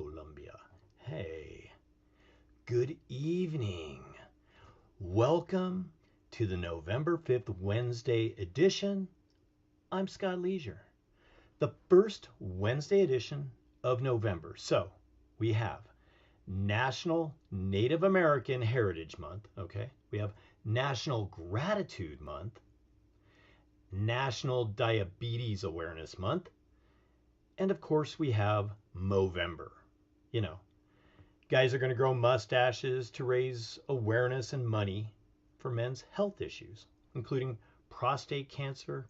Colombia. Hey, good evening. Welcome to the November 5th Wednesday edition. I'm Scott Leisure, the first Wednesday edition of November. So we have National Native American Heritage Month, okay? We have National Gratitude Month, National Diabetes Awareness Month, and of course we have Movember. You know, guys are going to grow mustaches to raise awareness and money for men's health issues, including prostate cancer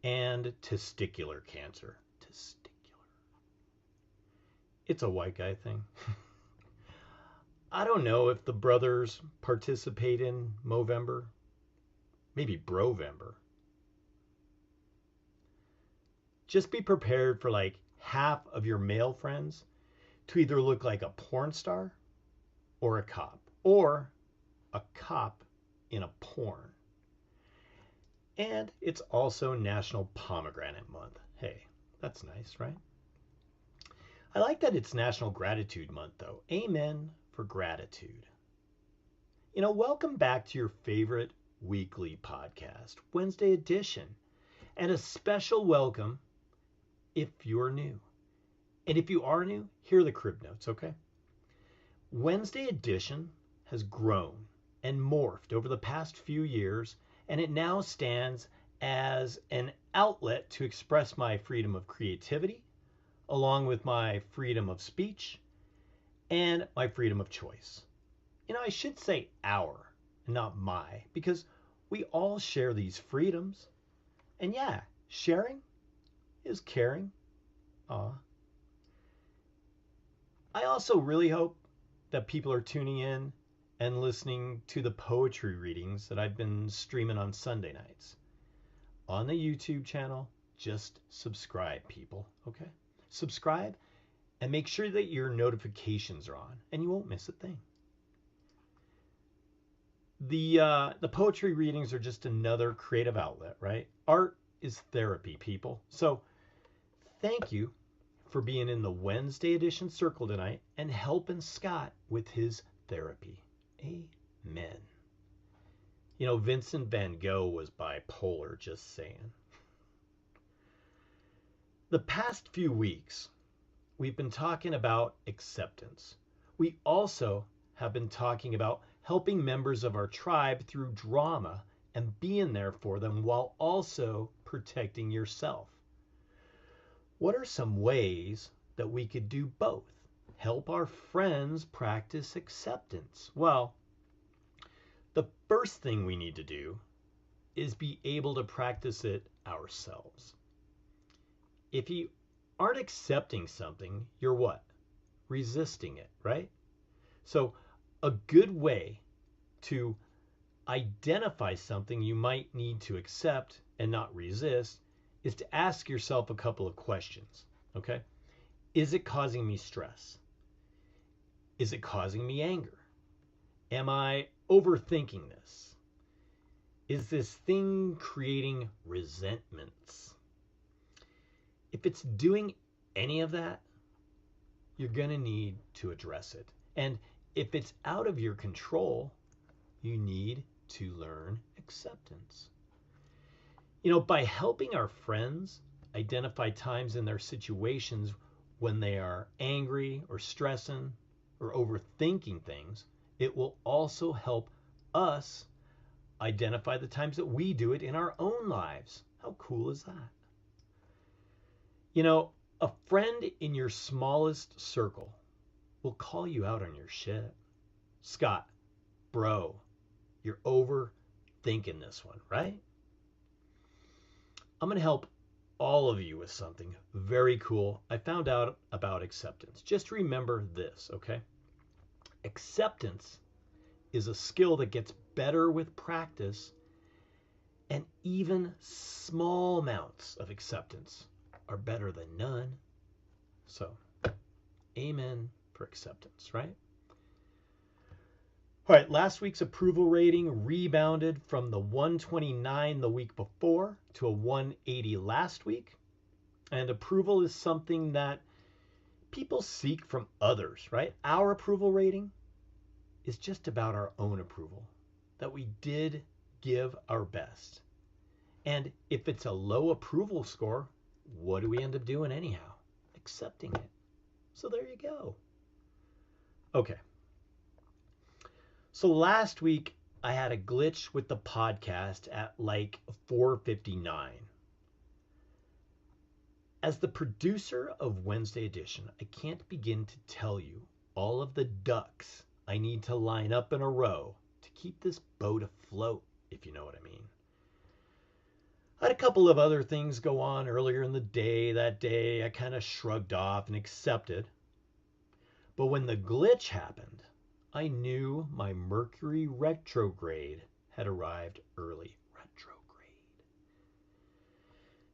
and testicular cancer. Testicular. It's a white guy thing. I don't know if the brothers participate in Movember. Maybe Brovember. Just be prepared for like half of your male friends to either look like a porn star or a cop in a porn. And it's also National Pomegranate Month. Hey, that's nice, right? I like that it's National Gratitude Month, though. Amen for gratitude. You know, welcome back to your favorite weekly podcast, Wednesday edition. And a special welcome if you're new. And if you are new, here are the crib notes, okay? Wednesday edition has grown and morphed over the past few years, and it now stands as an outlet to express my freedom of creativity, along with my freedom of speech and my freedom of choice. You know, I should say our and not my, because we all share these freedoms. And yeah, sharing is caring. Aw. I also really hope that people are tuning in and listening to the poetry readings that I've been streaming on Sunday nights. On the YouTube channel, just subscribe, people, okay? Subscribe and make sure that your notifications are on and you won't miss a thing. The poetry readings are just another creative outlet, right? Art is therapy, people. So thank you for being in the Wednesday edition circle tonight and helping Scott with his therapy. Amen. You know, Vincent van Gogh was bipolar, just saying. The past few weeks, we've been talking about acceptance. We also have been talking about helping members of our tribe through drama and being there for them while also protecting yourself. What are some ways that we could do both? Help our friends practice acceptance. Well, the first thing we need to do is be able to practice it ourselves. If you aren't accepting something, you're what? Resisting it, right? So a good way to identify something you might need to accept and not resist is to ask yourself a couple of questions, okay? Is it causing me stress? Is it causing me anger? Am I overthinking this? Is this thing creating resentments? If it's doing any of that, you're going to need to address it. And if it's out of your control, you need to learn acceptance. You know, by helping our friends identify times in their situations when they are angry or stressing or overthinking things, it will also help us identify the times that we do it in our own lives. How cool is that? You know, a friend in your smallest circle will call you out on your shit. Scott, bro, you're overthinking this one, right? I'm going to help all of you with something very cool I found out about acceptance. Just remember this, okay? Acceptance is a skill that gets better with practice, and even small amounts of acceptance are better than none. So, amen for acceptance, right? All right, last week's approval rating rebounded from the 129 the week before to a 180 last week. And approval is something that People seek from others, right? Our approval rating is just about our own approval, that we did give our best. And if it's a low approval score, what do we end up doing anyhow? Accepting it. So there you go. Okay. So last week I had a glitch with the podcast at like 4:59. As the producer of Wednesday Edition, I can't begin to tell you all of the ducks I need to line up in a row to keep this boat afloat, if you know what I mean. I had a couple of other things go on earlier in the day. That day I kind of shrugged off and accepted. But when the glitch happened, I knew my Mercury retrograde had arrived early.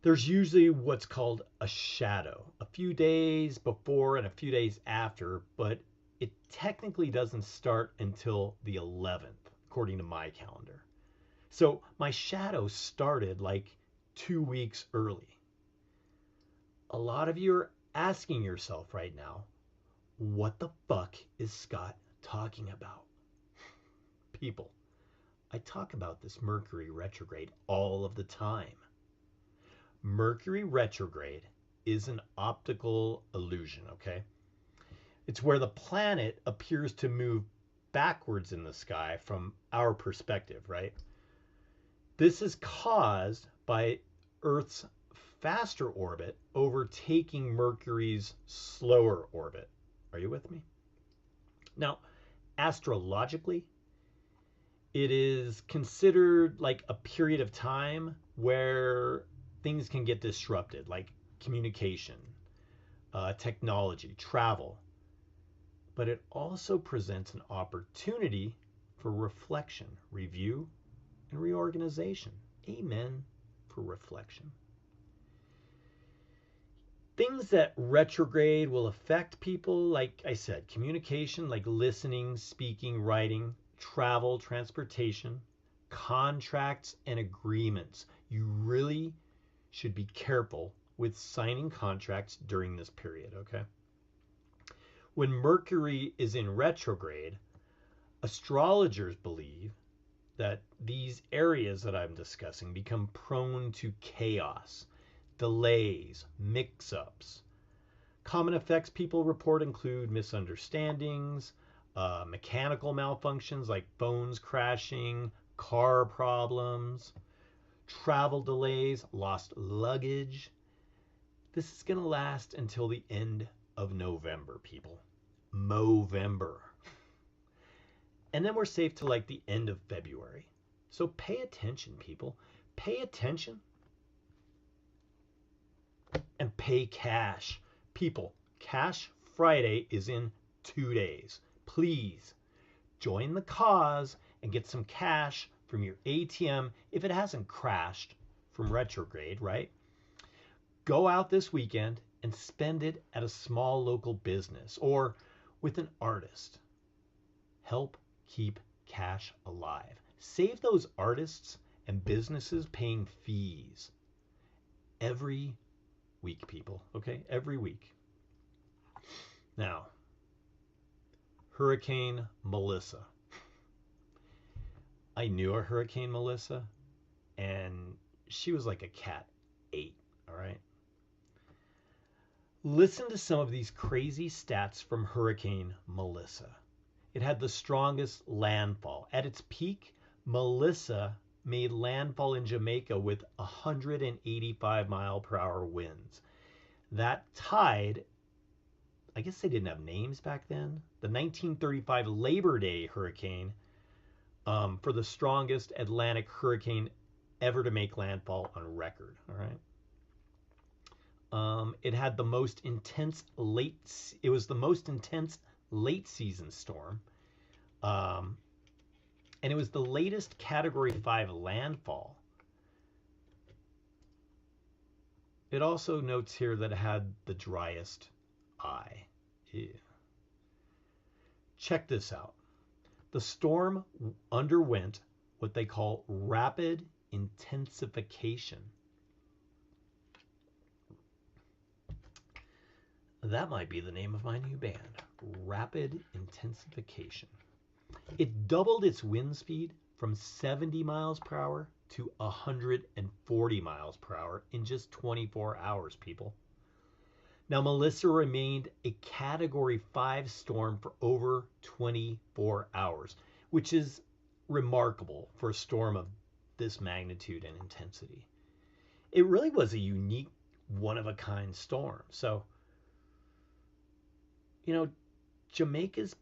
There's usually what's called a shadow, a few days before and a few days after, but it technically doesn't start until the 11th, according to my calendar. So my shadow started like 2 weeks early. A lot of you are asking yourself right now, what the fuck is Scott talking about? People, I talk about this Mercury retrograde all of the time. Mercury retrograde is an optical illusion, okay? It's where the planet appears to move backwards in the sky from our perspective, right? This is caused by Earth's faster orbit overtaking Mercury's slower orbit. Are you with me? Now, astrologically, it is considered like a period of time where things can get disrupted, like communication, technology, travel. But it also presents an opportunity for reflection, review, and reorganization. Amen for reflection. Things that retrograde will affect people, like I said, communication, like listening, speaking, writing, travel, transportation, contracts, and agreements. You really should be careful with signing contracts during this period, okay? When Mercury is in retrograde, astrologers believe that these areas that I'm discussing become prone to chaos, delays, mix-ups. Common effects people report include misunderstandings, mechanical malfunctions like phones crashing, car problems, travel delays, lost luggage. This is going to last until the end of November, people. Movember. And then we're safe to like the end of February. So pay attention, people. Pay attention and pay cash. People, Cash Friday is in 2 days. Please join the cause and get some cash from your ATM if it hasn't crashed from retrograde, right? Go out this weekend and spend it at a small local business or with an artist. Help keep cash alive. Save those artists and businesses paying fees every week, people, okay? Every week. Now, Hurricane Melissa. I knew a Hurricane Melissa, and she was like a cat 8, all right? Listen to some of these crazy stats from Hurricane Melissa. It had the strongest landfall. At its peak, Melissa made landfall in Jamaica with 185 mile per hour winds. That tied, I guess they didn't have names back then, the 1935 Labor Day hurricane for the strongest Atlantic hurricane ever to make landfall on record. All right. It had the most intense it was the most intense late season storm. And it was the latest Category 5 landfall. It also notes here that it had the driest eye. Ew. Check this out. The storm underwent what they call rapid intensification. That might be the name of my new band, Rapid Intensification. It doubled its wind speed from 70 miles per hour to 140 miles per hour in just 24 hours, people. Now, Melissa remained a Category 5 storm for over 24 hours, which is remarkable for a storm of this magnitude and intensity. It really was a unique, one-of-a-kind storm. So, Jamaica's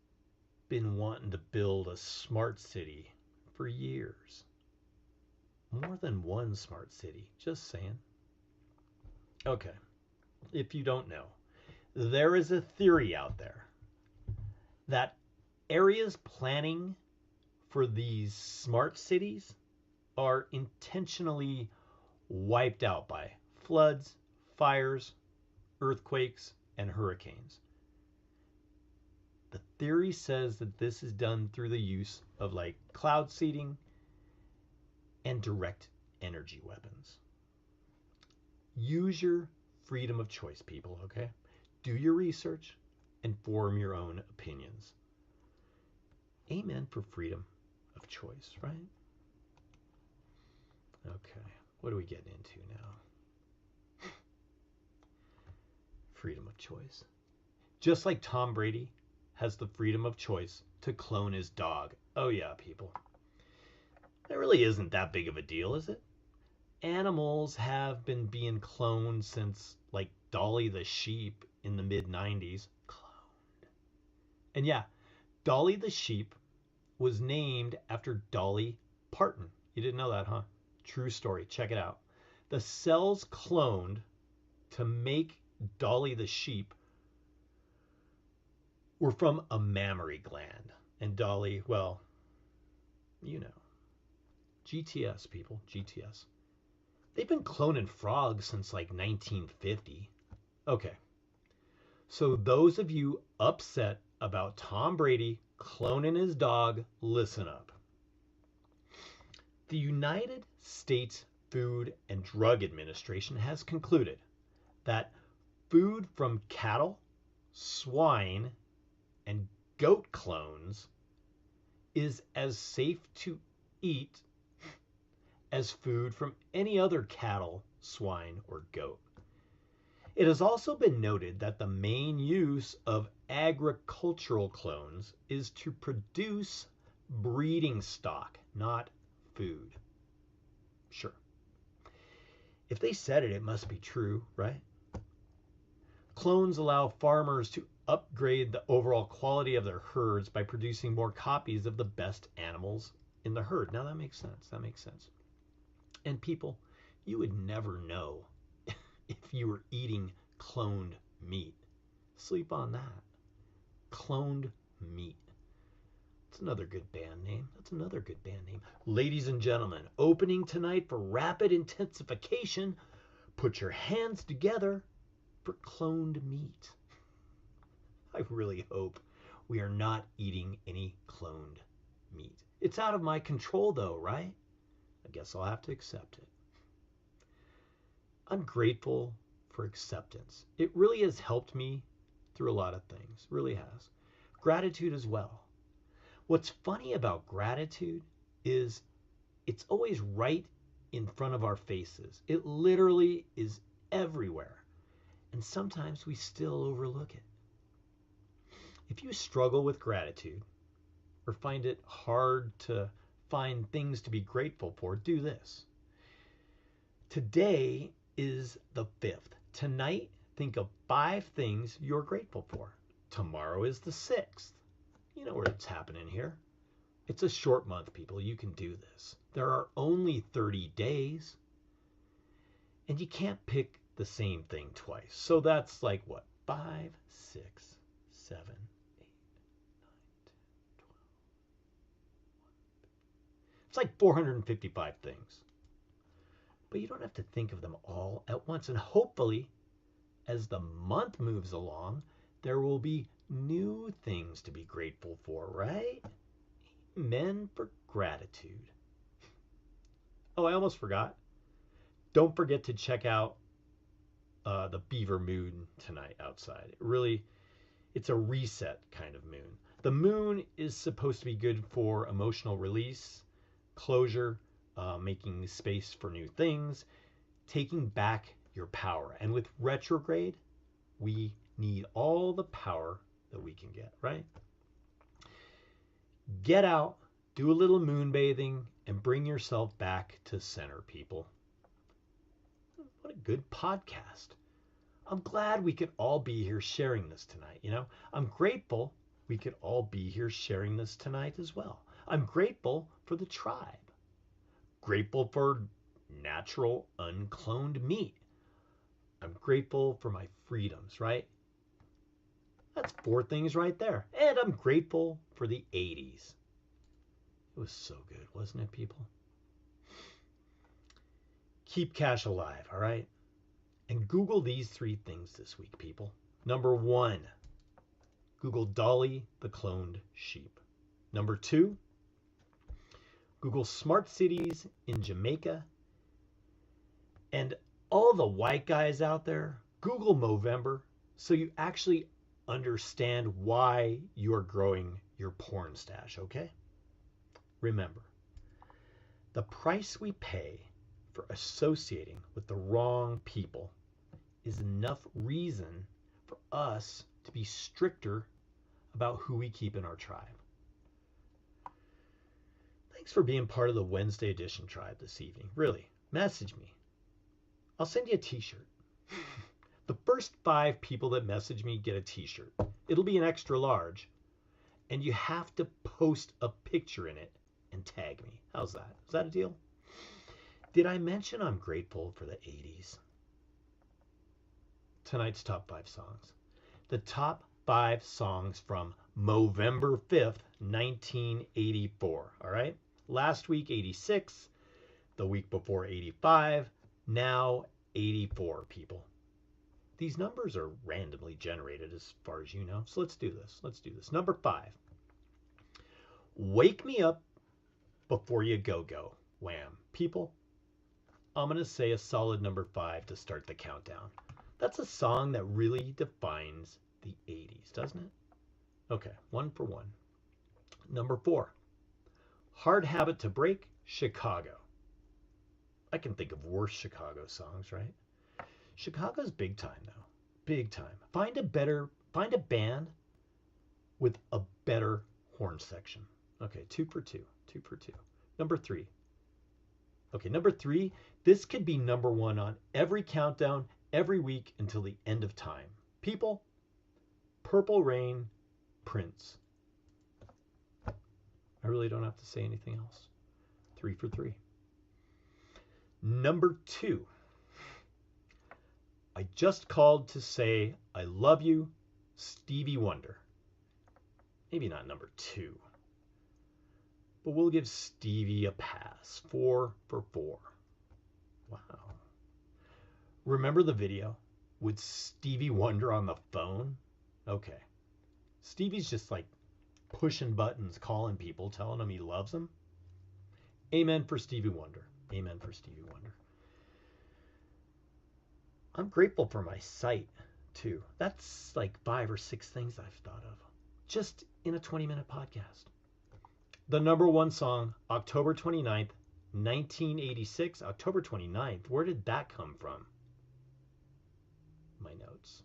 been wanting to build a smart city for years. More than one smart city, just saying. Okay, if you don't know, there is a theory out there that areas planning for these smart cities are intentionally wiped out by floods, fires, earthquakes, and hurricanes. The theory says that this is done through the use of like cloud seeding and direct energy weapons. Use your freedom of choice, people, okay? Do your research and form your own opinions. Amen for freedom of choice, right? Okay, what are we getting into now? Freedom of choice. Just like Tom Brady has the freedom of choice to clone his dog. Oh yeah, people. That really isn't that big of a deal, is it? Animals have been being cloned since like Dolly the sheep in the mid-90s. Cloned. And yeah, Dolly the sheep was named after Dolly Parton. You didn't know that, huh? True story. Check it out. The cells cloned to make Dolly the sheep were from a mammary gland. And Dolly, well, you know. GTS, people. GTS. They've been cloning frogs since like 1950. Okay. So those of you upset about Tom Brady cloning his dog, listen up. The United States Food and Drug Administration has concluded that food from cattle, swine, and goat clones is as safe to eat as food from any other cattle, swine, or goat. It has also been noted that the main use of agricultural clones is to produce breeding stock, not food. Sure. If they said it, it must be true, right? Clones allow farmers to upgrade the overall quality of their herds by producing more copies of the best animals in the herd. Now that makes sense. That makes sense. And people, you would never know if you were eating cloned meat. Sleep on that. Cloned meat. That's another good band name. That's another good band name. Ladies and gentlemen, opening tonight for Rapid Intensification. Put your hands together for cloned meat. I really hope we are not eating any cloned meat. It's out of my control though, right? I guess I'll have to accept it. I'm grateful for acceptance. It really has helped me through a lot of things. Really has. Gratitude as well. What's funny about gratitude is it's always right in front of our faces. It literally is everywhere. And sometimes we still overlook it. If you struggle with gratitude or find it hard to find things to be grateful for, do this. Today is the 5th. Tonight, think of 5 things you're grateful for. Tomorrow is the 6th. You know where it's happening here. It's a short month, people. You can do this. There are only 30 days. And you can't pick the same thing twice. So that's like what? 5, 6, 7, 8, 9, 10, 12. It's like 455 things. But you don't have to think of them all at once. And hopefully, as the month moves along, there will be new things to be grateful for, right? Amen for gratitude. Oh, I almost forgot. Don't forget to check out the beaver moon tonight outside. It's a reset kind of moon. The moon is supposed to be good for emotional release, closure, making space for new things, taking back your power. And with retrograde, we need all the power that we can get, right? Get out, do a little moon bathing, and bring yourself back to center, people. What a good podcast. I'm glad we could all be here sharing this tonight. I'm grateful we could all be here sharing this tonight as well. I'm grateful for the tribe. Grateful for natural, uncloned meat. I'm grateful for my freedoms, right? That's 4 things right there. And I'm grateful for the 80s. It was so good, wasn't it, people? Keep cash alive, all right? And Google these 3 things this week, people. Number 1, Google Dolly the cloned sheep. Number 2, Google smart cities in Jamaica. And all the white guys out there, Google Movember so you actually understand why you are growing your porn stash, okay? Remember, the price we pay for associating with the wrong people is enough reason for us to be stricter about who we keep in our tribe. Thanks for being part of the Wednesday edition tribe this evening. Really, message me. I'll send you a t-shirt. The first 5 people that message me get a t-shirt. It'll be an extra large, and you have to post a picture in it and tag me. How's that? Is that a deal? Did I mention I'm grateful for the 80s? Tonight's top 5 songs. The top 5 songs from Movember 5th, 1984. All right? Last week, 86. The week before, 85. Now, 84, people. These numbers are randomly generated as far as you know. So let's do this. Number 5. Wake Me Up Before You Go. Wham. People, I'm going to say a solid number 5 to start the countdown. That's a song that really defines the 80s, doesn't it? Okay, 1 for 1. Number 4. Hard Habit to Break, Chicago. I can think of worse Chicago songs, right? Chicago's big time, though. Big time. Find a band with a better horn section. Okay, 2 for 2. Number 3. Okay, number 3. This could be number 1 on every countdown, every week until the end of time. People, Purple Rain, Prince. I really don't have to say anything else. 3 for 3. Number 2. I Just Called to Say I Love You, Stevie Wonder. Maybe not number 2. But we'll give Stevie a pass. 4 for 4. Wow. Remember the video with Stevie Wonder on the phone? Okay. Stevie's just like pushing buttons, calling people, telling them he loves them. Amen for Stevie Wonder. Amen for Stevie Wonder. I'm grateful for my sight, too. That's like 5 or 6 things I've thought of just in a 20-minute podcast. The number 1 song, October 29th, 1986. October 29th. Where did that come from? My notes.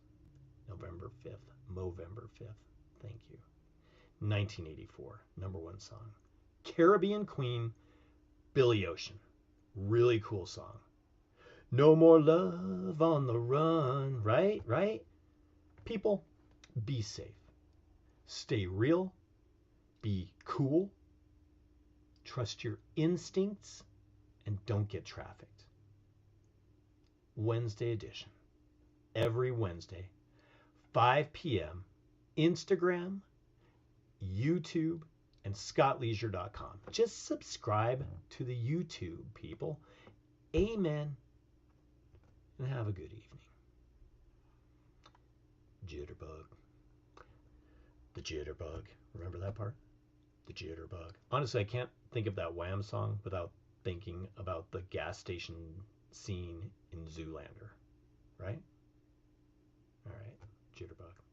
November 5th. Movember 5th. Thank you. 1984. Number 1 song. Caribbean Queen, Billy Ocean. Really cool song. No more love on the run. Right? People, be safe. Stay real. Be cool. Trust your instincts. And don't get trafficked. Wednesday edition. Every Wednesday, 5 p.m. Instagram, YouTube, and scottleisure.com. Just subscribe to the YouTube, people. Amen. And have a good evening. Jitterbug. The jitterbug. Remember that part? The jitterbug. Honestly, I can't think of that Wham song without thinking about the gas station scene in Zoolander. Right? All right, Jitterbug.